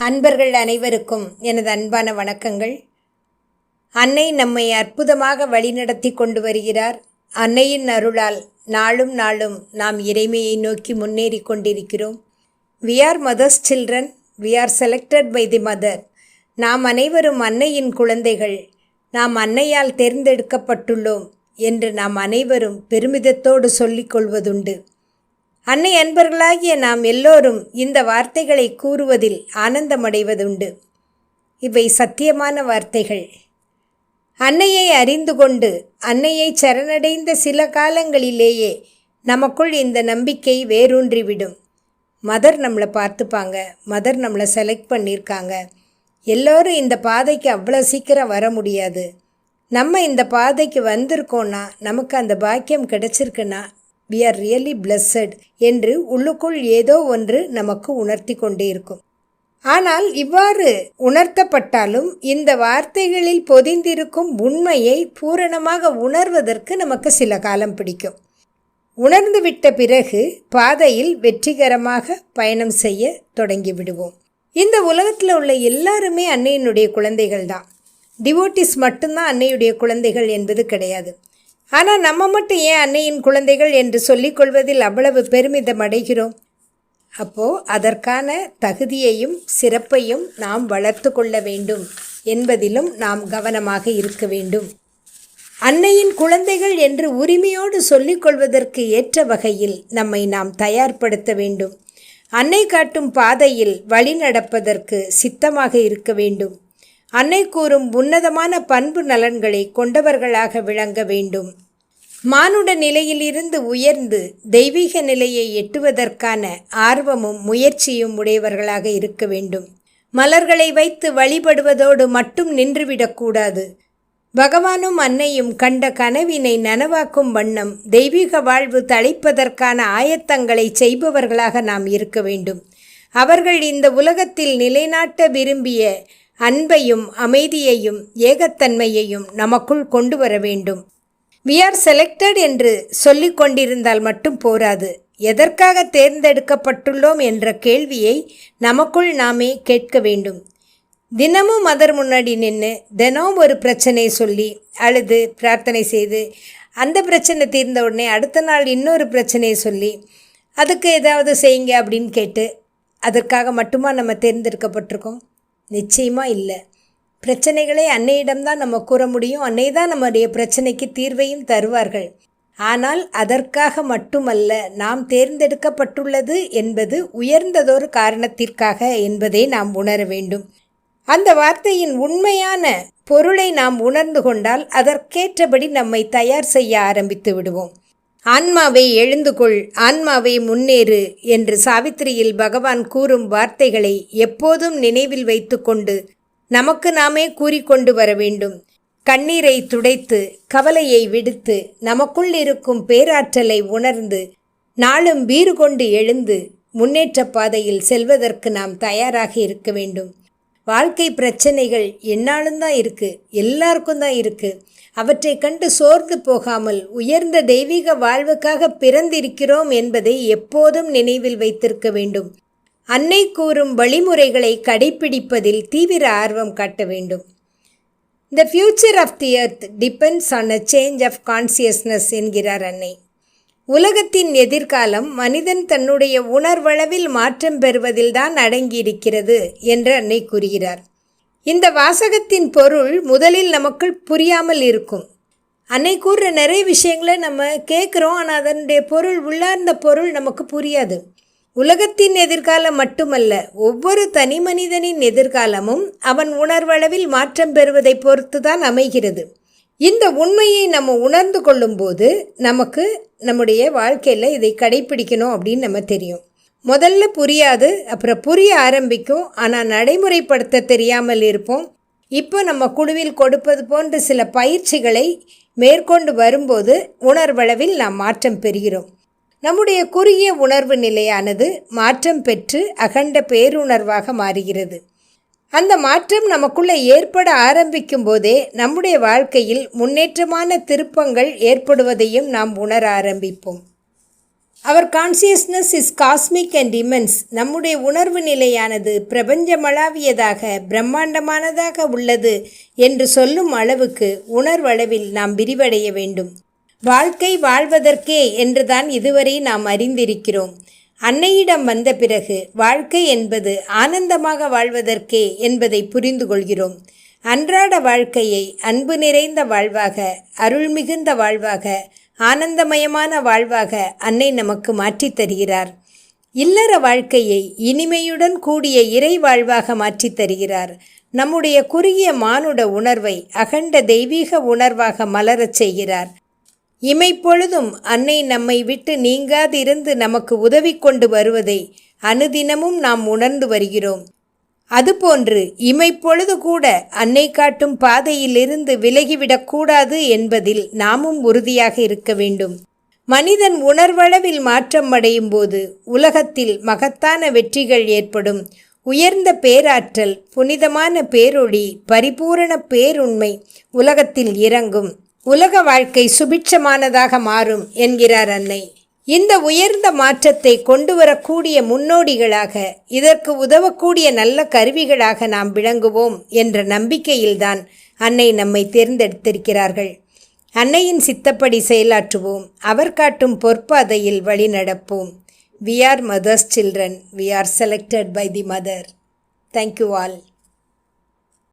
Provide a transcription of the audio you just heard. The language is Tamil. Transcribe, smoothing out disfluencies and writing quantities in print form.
அன்பர்கள் அனைவருக்கும் எனது அன்பான வணக்கங்கள். அன்னை நம்மை அற்புதமாக வழிநடத்தி கொண்டு வருகிறார். அன்னையின் அருளால் நாளும் நாளும் நாம் இறைமையை நோக்கி முன்னேறி கொண்டிருக்கிறோம். We are mother's children. We are selected by the mother. நாம் அனைவரும் அன்னையின் குழந்தைகள். நாம் அன்னையால் தேர்ந்தெடுக்கப்பட்டுள்ளோம் என்று நாம் அனைவரும் பெருமிதத்தோடு சொல்லிக் கொள்வதுண்டு. அன்னை அன்பர்களாகிய நாம் எல்லோரும் இந்த வார்த்தைகளை கூறுவதில் ஆனந்தமடைவதுண்டு. இவை சத்தியமான வார்த்தைகள். அன்னையை அறிந்து கொண்டு அன்னையை சரணடைந்த சில காலங்களிலேயே நமக்குள் இந்த நம்பிக்கை வேரூன்றிவிடும். மதர் நம்மளை பார்த்துப்பாங்க, மதர் நம்மளை செலக்ட் பண்ணியிருக்காங்க. எல்லோரும் இந்த பாதைக்கு அவ்வளோ சீக்கிரம் வர முடியாது. நம்ம இந்த பாதைக்கு வந்திருக்கோன்னா, நமக்கு அந்த பாக்கியம் கிடைச்சிருக்குன்னா we are really blessed என்று உள்ளுக்குள் ஏதோ ஒன்று நமக்கு உணர்த்தி கொண்டே இருக்கும். ஆனால் இவ்வாறு உணர்த்தப்பட்டாலும் இந்த வார்த்தைகளில் பொதிந்திருக்கும் உண்மையை பூரணமாக உணர்வதற்கு நமக்கு சில காலம் பிடிக்கும். உணர்ந்துவிட்ட பிறகு பாதையில் வெற்றிகரமாக பயணம் செய்ய தொடங்கி விடுவோம். இந்த உலகத்தில் உள்ள எல்லாருமே அன்னையினுடைய குழந்தைகள் தான். டிவோட்டிஸ் மட்டும்தான் அன்னையுடைய குழந்தைகள் என்பது கிடையாது. ஆனால் நம்ம மட்டும் ஏன் அன்னையின் குழந்தைகள் என்று சொல்லிக்கொள்வதில் அவ்வளவு பெருமிதம் அடைகிறோம்? அப்போது அதற்கான தகுதியையும் சிறப்பையும் நாம் வளர்த்து கொள்ள வேண்டும் என்பதிலும் நாம் கவனமாக இருக்க வேண்டும். அன்னையின் குழந்தைகள் என்று உரிமையோடு சொல்லிக்கொள்வதற்கு ஏற்ற வகையில் நம்மை நாம் தயார்படுத்த வேண்டும். அன்னை காட்டும் பாதையில் வழி நடப்பதற்கு சித்தமாக இருக்க வேண்டும். அன்னை கூறும் உன்னதமான பண்பு நலன்களை கொண்டவர்களாக விளங்க வேண்டும். மானுட நிலையிலிருந்து உயர்ந்து தெய்வீக நிலையை எட்டுவதற்கான ஆர்வமும் முயற்சியும் உடையவர்களாக இருக்க வேண்டும். மலர்களை வைத்து வழிபடுவதோடு மட்டும் நின்றுவிடக்கூடாது. பகவானும் அன்னையும் கண்ட கனவினை நனவாக்கும் வண்ணம் தெய்வீக வாழ்வு தழைப்பதற்கான ஆயத்தங்களை செய்பவர்களாக நாம் இருக்க வேண்டும். அவர்கள் இந்த உலகத்தில் நிலைநாட்ட விரும்பிய அன்பையும் அமைதியையும் ஏகத்தன்மையையும் நமக்குள் கொண்டு வர வேண்டும். We are selected என்று சொல்லிக் கொண்டிருந்தால் மட்டும் போராது. எதற்காக தேர்ந்தெடுக்கப்பட்டுள்ளோம் என்ற கேள்வியை நமக்குள் நாமே கேட்க வேண்டும். தினமும் மதர் முன்னாடி நின்று தினம் ஒரு பிரச்சனை சொல்லி அழுது பிரார்த்தனை செய்து அந்த பிரச்சனை தீர்ந்த உடனே அடுத்த நாள் இன்னொரு பிரச்சனையை சொல்லி அதுக்கு ஏதாவது செய்யுங்க அப்படின்னு கேட்டு அதற்காக மட்டுமா நம்ம தேர்ந்தெடுக்கப்பட்டிருக்கோம்? நிச்சயமாக இல்லை. பிரச்சனைகளை அன்னையிடம்தான் நம்ம கூற முடியும். அன்னை தான் நம்முடைய பிரச்சனைக்கு தீர்வையும் தருவார்கள். ஆனால் அதற்காக மட்டுமல்ல நாம் தேர்ந்தெடுக்கப்பட்டுள்ளது என்பது உயர்ந்ததொரு காரணத்திற்காக என்பதை நாம் உணர வேண்டும். அந்த வார்த்தையின் உண்மையான பொருளை நாம் உணர்ந்து கொண்டால் அதற்கேற்றபடி நம்மை தயார் செய்ய ஆரம்பித்து விடுவோம். ஆன்மாவை எழுந்து கொள், ஆன்மாவை முன்னேறு என்று சாவித்திரியில் பகவான் கூறும் வார்த்தைகளை எப்போதும் நினைவில் வைத்து கொண்டு நமக்கு நாமே கூறிக்கொண்டு வர வேண்டும். கண்ணீரை துடைத்து கவலையை விடுத்து நமக்குள் இருக்கும் பேராற்றலை உணர்ந்து நாளும் வீறு கொண்டு எழுந்து முன்னேற்ற பாதையில் செல்வதற்கு நாம் தயாராக இருக்க வேண்டும். வாழ்க்கை பிரச்சனைகள் என்னாலும் தான் இருக்குது, எல்லாருக்கும் தான் இருக்குது. அவற்றை கண்டு சோர்ந்து போகாமல் உயர்ந்த தெய்வீக வாழ்வுக்காக பிறந்திருக்கிறோம் என்பதை எப்போதும் நினைவில் வைத்திருக்க வேண்டும். அன்னை கூறும் வழிமுறைகளை கடைப்பிடிப்பதில் தீவிர ஆர்வம் காட்ட வேண்டும். The future of the earth depends on a change of consciousness என்கிறார் அன்னை. உலகத்தின் எதிர்காலம் மனிதன் தன்னுடைய உணர்வளவில் மாற்றம் பெறுவதில்தான் அடங்கியிருக்கிறது என்று அன்னை கூறுகிறார். இந்த வாசகத்தின் பொருள் முதலில் நமக்குள் புரியாமல் இருக்கும். அன்னை கூறுற நிறைய விஷயங்களை நம்ம கேட்குறோம், ஆனால் அதனுடைய பொருள் உள்ளார்ந்த பொருள் நமக்கு புரியாது. உலகத்தின் எதிர்காலம் மட்டுமல்ல, ஒவ்வொரு தனி மனிதனின் எதிர்காலமும் அவன் உணர்வளவில் மாற்றம் பெறுவதை பொறுத்து தான் அமைகிறது. இந்த உண்மையை நம்ம உணர்ந்து கொள்ளும்போது நமக்கு நம்முடைய வாழ்க்கையில் இதை கடைப்பிடிக்கணும் அப்படின்னு நம்ம தெரியும். முதல்ல புரியாது, அப்புறம் புரிய ஆரம்பிக்கும். ஆனால் நடைமுறைப்படுத்த தெரியாமல் இருப்போம். இப்போ நம்ம குழுவில் கொடுப்பது போன்ற சில பயிற்சிகளை மேற்கொண்டு வரும்போது உணர்வளவில் நாம் மாற்றம் பெறுகிறோம். நம்முடைய குறுகிய உணர்வு நிலையானது மாற்றம் பெற்று அகண்ட பேருணர்வாக மாறுகிறது. அந்த மாற்றம் நமக்குள்ளே ஏற்பட ஆரம்பிக்கும் போதே நம்முடைய வாழ்க்கையில் முன்னேற்றமான திருப்பங்கள் ஏற்படுவதையும் நாம் உணர ஆரம்பிப்போம். Our consciousness is cosmic and immense. நம்முடைய உணர்வு நிலையானது பிரபஞ்சமளாவியதாக பிரம்மாண்டமானதாக உள்ளது என்று சொல்லும் அளவுக்கு உணர்வளவில் நாம் விரிவடைய வேண்டும். வாழ்க்கை வாழ்வதற்கே என்றுதான் இதுவரை நாம் அறிந்திருக்கிறோம். அன்னையிடம் வந்த பிறகு வாழ்க்கை என்பது ஆனந்தமாக வாழ்வதற்கே என்பதை புரிந்து கொள்கிறோம். அன்றாட வாழ்க்கையை அன்பு நிறைந்த வாழ்வாக, அருள் மிகுந்த வாழ்வாக, ஆனந்தமயமான வாழ்வாக அன்னை நமக்கு மாற்றித் தருகிறார். இல்லற வாழ்க்கையை இனிமையுடன் கூடிய இறை வாழ்வாக மாற்றித் தருகிறார். நம்முடைய குறுகிய மானுட உணர்வை அகண்ட தெய்வீக உணர்வாக மலரச் செய்கிறார். இமைப்பொழுதும் அன்னை நம்மை விட்டு நீங்காதிருந்து நமக்கு உதவி கொண்டு வருவதை அனுதினமும் நாம் உணர்ந்து வருகிறோம். அதுபோன்று இமைப்பொழுது கூட அன்னை காட்டும் பாதையிலிருந்து விலகிவிடக்கூடாது என்பதில் நாமும் உறுதியாக இருக்க வேண்டும். மனிதன் உணர்வளவில் மாற்றம் அடையும் போது உலகத்தில் மகத்தான வெற்றிகள் ஏற்படும். உயர்ந்த பேராற்றல், புனிதமான பேரொளி, பரிபூரண பேருண்மை உலகத்தில் இறங்கும். உலக வாழ்க்கை சுபிட்சமானதாக மாறும் என்கிறார் அன்னை. இந்த உயர்ந்த மாற்றத்தை கொண்டு வரக்கூடிய முன்னோடிகளாக, இதற்கு உதவக்கூடிய நல்ல கருவிகளாக நாம் விளங்குவோம் என்ற நம்பிக்கையில்தான் அன்னை நம்மை தேர்ந்தெடுத்திருக்கிறார்கள். அன்னையின் சித்தப்படி செயலாற்றுவோம். அவர் காட்டும் பொற்பாதையில் வழி நடப்போம். We are mother's children. We are selected by the mother. Thank you all.